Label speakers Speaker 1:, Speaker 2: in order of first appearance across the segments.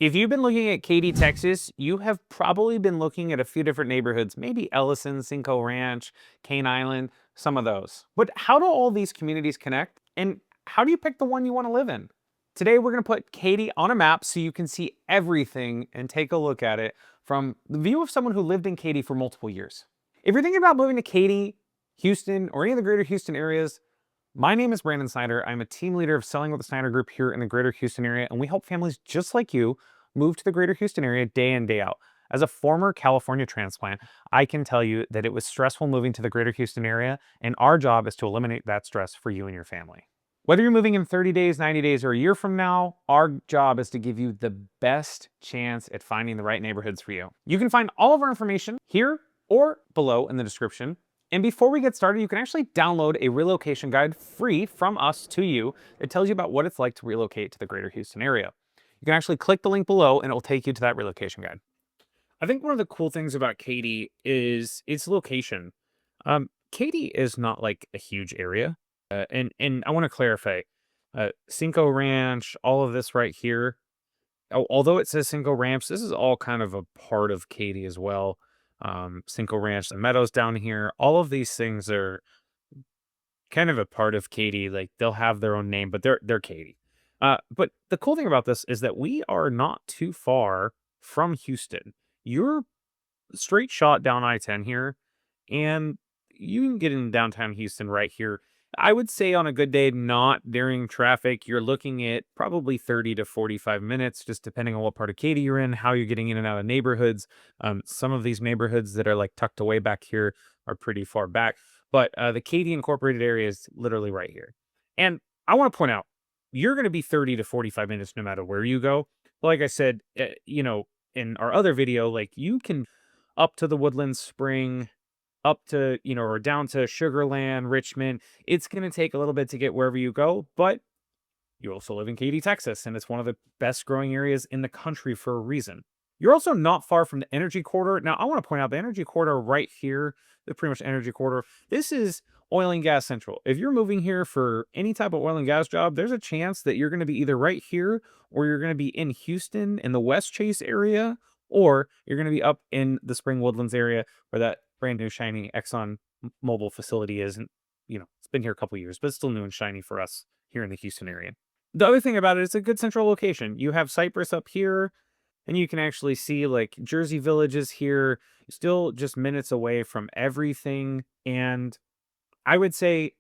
Speaker 1: If you've been looking at Katy, Texas, you have probably been looking at a few different neighborhoods, maybe Ellison, Cinco Ranch, Cane Island, some of those. But how do all these communities connect? And how do you pick the one you want to live in? Today, we're going to put Katy on a map so you can see everything and take a look at it from the view of someone who lived in Katy for multiple years. If you're thinking about moving to Katy, Houston, or any of the greater Houston areas, my name is Brandon Snyder. I'm a team leader of Selling with the Snyder Group here in the greater Houston area, and we help families just like you move to the greater Houston area day in, day out. As a former California transplant, I can tell you that it was stressful moving to the greater Houston area, and our job is to eliminate that stress for you and your family. Whether you're moving in 30 days, 90 days, or a year from now, our job is to give you the best chance at finding the right neighborhoods for you. You can find all of our information here or below in the description. And before we get started, you can actually download a relocation guide free from us to you. It tells you about what it's like to relocate to the greater Houston area. You can actually click the link below and it will take you to that relocation guide. I think one of the cool things about Katy is its location. Katy is not like a huge area. And I want to clarify, Cinco Ranch, all of this right here, although it says Cinco Ranch, this is all kind of a part of Katy as well. Cinco Ranch, the meadows down here, all of these things are kind of a part of Katy. Like they'll have their own name, but they're Katy. But the cool thing about this is that we are not too far from Houston. You're straight shot down I-10 here, and you can get in downtown Houston right here. I would say on a good day, not during traffic, you're looking at probably 30 to 45 minutes, just depending on what part of Katy you're in, how you're getting in and out of neighborhoods. Some of these neighborhoods that are like tucked away back here are pretty far back, but the Katy incorporated area is literally right here. And I want to point out, you're going to be 30 to 45 minutes no matter where you go. Like I said, in our other video, like you can up to the Woodland Spring, up to, or down to Sugarland, Richmond. It's going to take a little bit to get wherever you go, but you also live in Katy, Texas, and it's one of the best growing areas in the country for a reason. You're also not far from the energy corridor. Now, I want to point out the energy corridor right here, the pretty much energy corridor. This is oil and gas central. If you're moving here for any type of oil and gas job, there's a chance that you're going to be either right here or you're going to be in Houston in the West Chase area, or you're going to be up in the Spring Woodlands area where that brand new shiny Exxon Mobil facility is. And, it's been here a couple years, but it's still new and shiny for us here in the Houston area. The other thing about it, it's a good central location. You have Cypress up here, and you can actually see like Jersey Villages here, still just minutes away from everything. And I would say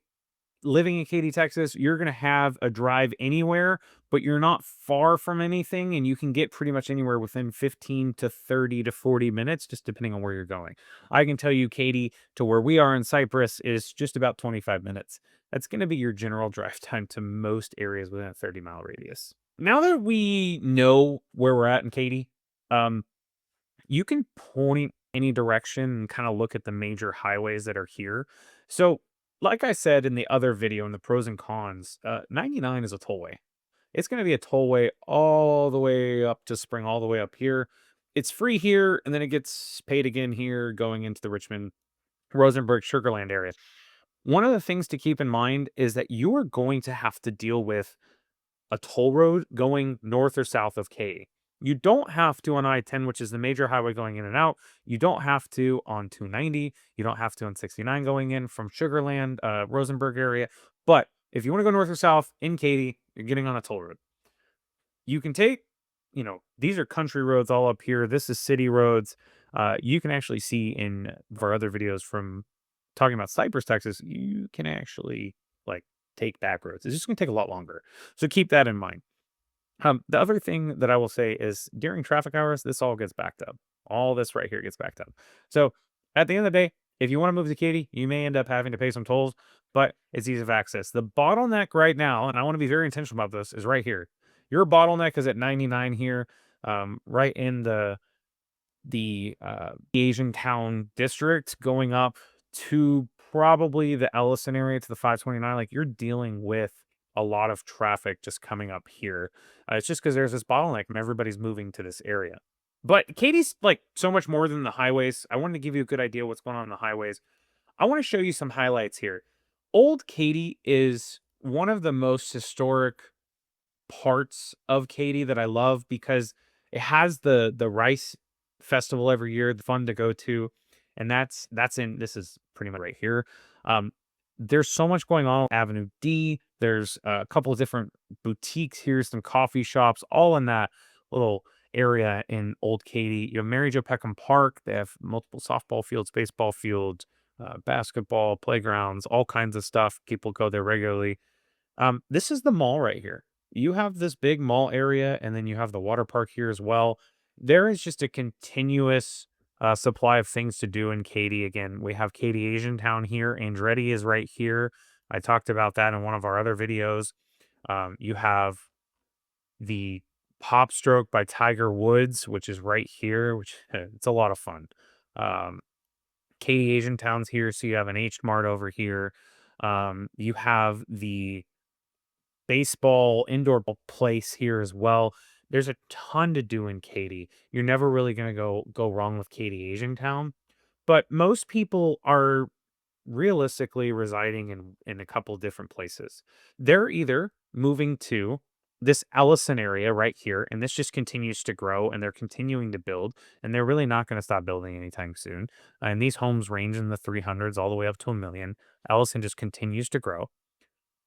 Speaker 1: living in Katy, Texas, you're going to have a drive anywhere, but you're not far from anything, and you can get pretty much anywhere within 15 to 30 to 40 minutes, just depending on where you're going. I can tell you Katy to where we are in Cypress is just about 25 minutes. That's going to be your general drive time to most areas within a 30-mile radius. Now that we know where we're at in Katy, you can point any direction and kind of look at the major highways that are here. So like I said in the other video in the pros and cons, 99 is a tollway. It's going to be a tollway all the way up to Spring, all the way up here. It's free here, and then it gets paid again here going into the Richmond, Rosenberg, Sugarland area. One of the things to keep in mind is that you are going to have to deal with a toll road going north or south of Katy. You don't have to on I-10, which is the major highway going in and out. You don't have to on 290. You don't have to on 69 going in from Sugarland, Rosenberg area. But if you want to go north or south in Katy, you're getting on a toll road. You can take, these are country roads all up here. This is city roads. You can actually see in our other videos from talking about Cypress, Texas, you can actually like take back roads. It's just going to take a lot longer. So keep that in mind. The other thing that I will say is during traffic hours, this all gets backed up. All this right here gets backed up. So at the end of the day, if you want to move to Katy, you may end up having to pay some tolls, but it's ease of access. The bottleneck right now, and I want to be very intentional about this, is right here. Your bottleneck is at 99 here, right in the Asian Town district, going up to probably the Ellison area to the 529. Like you're dealing with a lot of traffic just coming up here. It's just because there's this bottleneck and everybody's moving to this area. But Katy's like so much more than the highways. I wanted to give you a good idea what's going on in the highways. I want to show you some highlights here. Old Katy is one of the most historic parts of Katy that I love because It has the rice festival every year, fun to go to, and that's in this is pretty much right here. Um, there's so much going on Avenue D. There's a couple of different boutiques here, some coffee shops, all in that little area in Old Katy. You have Mary Jo Peckham Park. They have multiple softball fields, baseball fields, basketball, playgrounds, all kinds of stuff. People go there regularly. This is the mall right here. You have this big mall area, and then you have the water park here as well. There is just a continuous supply of things to do in Katy. Again, we have Katy Asian Town here. Andretti is right here. I talked about that in one of our other videos. You have the Pop Stroke by Tiger Woods, which is right here, which it's a lot of fun. Um, Katy Asian Town's here, so you have an H Mart over here. You have the baseball indoor place here as well. There's a ton to do in Katy. You're never really going to go wrong with Katy Asian Town, but most people are realistically residing in a couple different places. They're either moving to this Ellison area right here, and this just continues to grow, and they're continuing to build, and they're really not going to stop building anytime soon. And these homes range in the 300s all the way up to a million. Ellison just continues to grow.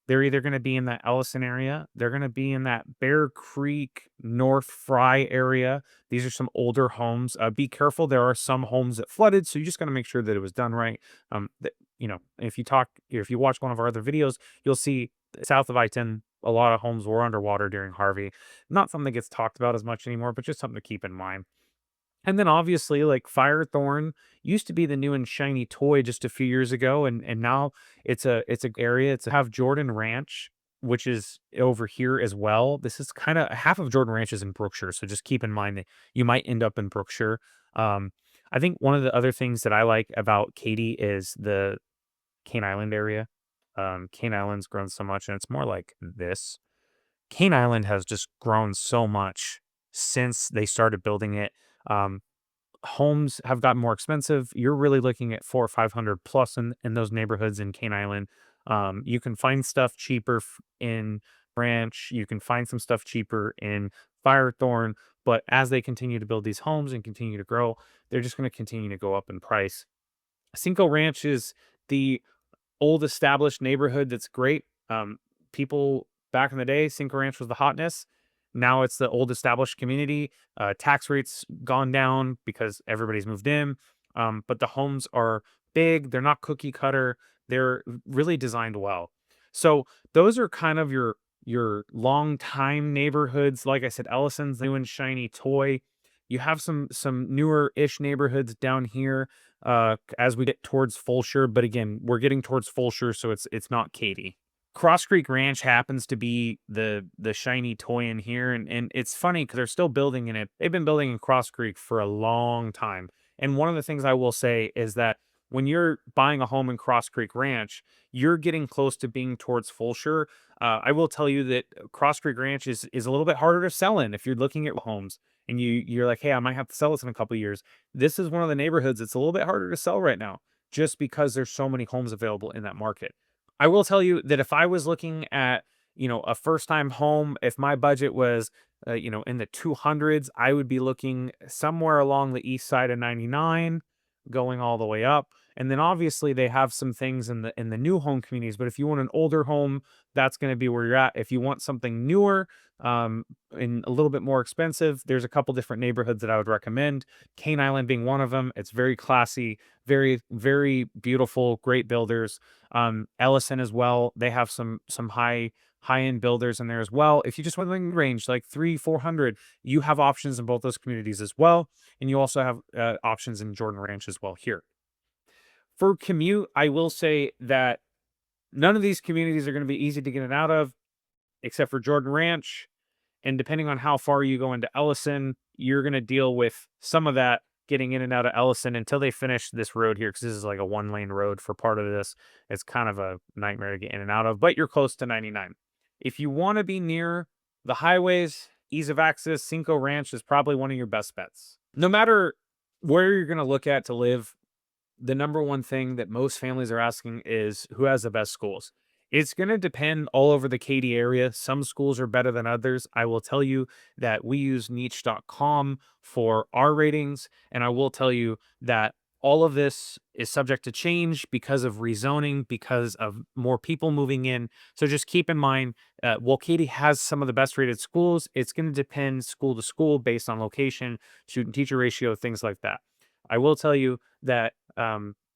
Speaker 1: They're either gonna be in that Ellison area, they're gonna be in that Bear Creek, North Fry area. These are some older homes. Be careful, there are some homes that flooded, so you just gotta make sure that it was done right. That if you watch one of our other videos, you'll see south of I-10, a lot of homes were underwater during Harvey. Not something that gets talked about as much anymore, but just something to keep in mind. And then obviously, like Firethorne used to be the new and shiny toy just a few years ago, and now it's a area. It's have Jordan Ranch, which is over here as well. This is kind of half of Jordan Ranch is in Brookshire, so just keep in mind that you might end up in Brookshire. Um, I think one of the other things that I like about Katy is the Cane Island area. Cane Island's grown so much, and it's more like this. Cane Island has just grown so much since they started building it. Um, Homes have gotten more expensive. You're really looking at 400 or 500 plus in those neighborhoods in Cane Island. You can find stuff cheaper in Branch. You can find some stuff cheaper in Firethorne. But as they continue to build these homes and continue to grow, they're just going to continue to go up in price. Cinco Ranch is the old established neighborhood that's great. People back in the day, Cinco Ranch was the hotness. Now it's the old established community. Tax rates gone down because everybody's moved in. But the homes are big. They're not cookie cutter. They're really designed well. So those are kind of your long time neighborhoods. Like I said, Ellison's new and shiny toy. You have some newer ish neighborhoods down here as we get towards Fulshire. But again, we're getting towards Fulshire, so it's not Katy. Cross Creek Ranch happens to be the shiny toy in here, and it's funny because they're still building in it. They've been building in Cross Creek for a long time. And one of the things I will say is that when you're buying a home in Cross Creek Ranch, you're getting close to being towards Fulshire. I will tell you that Cross Creek Ranch is a little bit harder to sell in if you're looking at homes and you're like, hey, I might have to sell this in a couple of years. This is one of the neighborhoods that's a little bit harder to sell right now, just because there's so many homes available in that market. I will tell you that if I was looking at, a first time home, if my budget was, in the 200s, I would be looking somewhere along the east side of 99, going all the way up. And then obviously they have some things in the new home communities, but if you want an older home, that's going to be where you're at. If you want something newer, and a little bit more expensive, there's a couple different neighborhoods that I would recommend. Cane Island being one of them. It's very classy, very, very beautiful, great builders. Ellison as well. They have some high-end builders in there as well. If you just want something range like 300-400, you have options in both those communities as well. And you also have options in Jordan Ranch as well here. For commute, I will say that none of these communities are going to be easy to get in and out of, except for Jordan Ranch. And depending on how far you go into Ellison, you're going to deal with some of that getting in and out of Ellison until they finish this road here, because this is like a 1-lane road for part of this. It's kind of a nightmare to get in and out of, but you're close to 99. If you want to be near the highways, ease of access, Cinco Ranch is probably one of your best bets. No matter where you're going to look at to live, the number one thing that most families are asking is who has the best schools. It's going to depend all over the Katy area. Some schools are better than others. I will tell you that we use niche.com for our ratings. And I will tell you that all of this is subject to change because of rezoning, because of more people moving in. So just keep in mind, while Katy has some of the best rated schools, it's going to depend school to school based on location, student teacher ratio, things like that. I will tell you that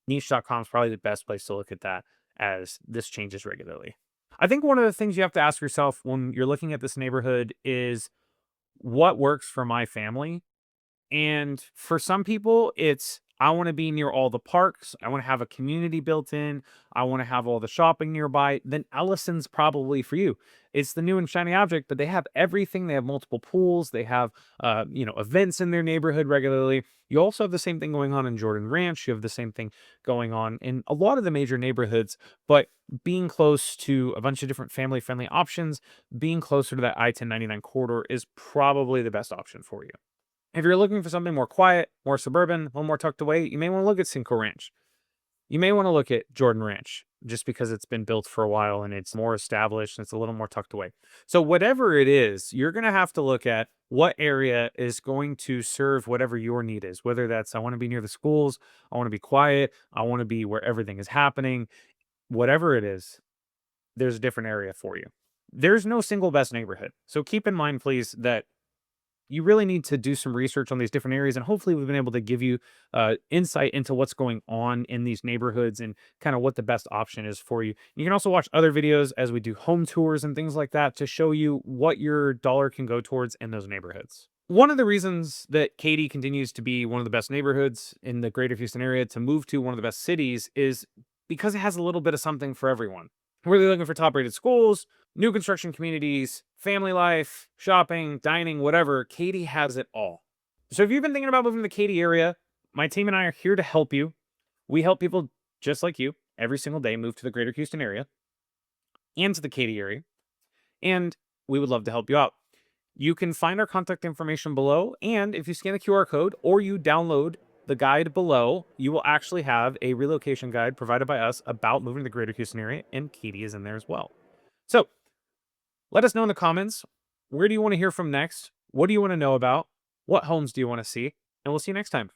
Speaker 1: niche.com is probably the best place to look at that as this changes regularly. I think one of the things you have to ask yourself when you're looking at this neighborhood is what works for my family. And for some people, it's I want to be near all the parks. I want to have a community built in. I want to have all the shopping nearby. Then Ellison's probably for you. It's the new and shiny object, but they have everything. They have multiple pools. They have, events in their neighborhood regularly. You also have the same thing going on in Jordan Ranch. You have the same thing going on in a lot of the major neighborhoods. But being close to a bunch of different family-friendly options, being closer to that I-1099 corridor is probably the best option for you. If you're looking for something more quiet, more suburban, a little more tucked away, you may want to look at Cinco Ranch. You may want to look at Jordan Ranch just because it's been built for a while and it's more established and it's a little more tucked away. So, whatever it is, you're going to have to look at what area is going to serve whatever your need is, whether that's I want to be near the schools, I want to be quiet, I want to be where everything is happening, whatever it is, there's a different area for you. There's no single best neighborhood. So, keep in mind, please, that you really need to do some research on these different areas. And hopefully, we've been able to give you insight into what's going on in these neighborhoods and kind of what the best option is for you. You can also watch other videos as we do home tours and things like that to show you what your dollar can go towards in those neighborhoods. One of the reasons that Katy continues to be one of the best neighborhoods in the greater Houston area to move to one of the best cities is because it has a little bit of something for everyone. Whether you're looking for top rated schools, new construction communities, family life, shopping, dining, whatever, Katy has it all. So if you've been thinking about moving to the Katy area, my team and I are here to help you. We help people just like you every single day move to the greater Houston area and to the Katy area. And we would love to help you out. You can find our contact information below. And if you scan the QR code or you download the guide below, you will actually have a relocation guide provided by us about moving to the greater Houston area, and Katy is in there as well. So let us know in the comments, where do you want to hear from next? What do you want to know about? What homes do you want to see? And we'll see you next time.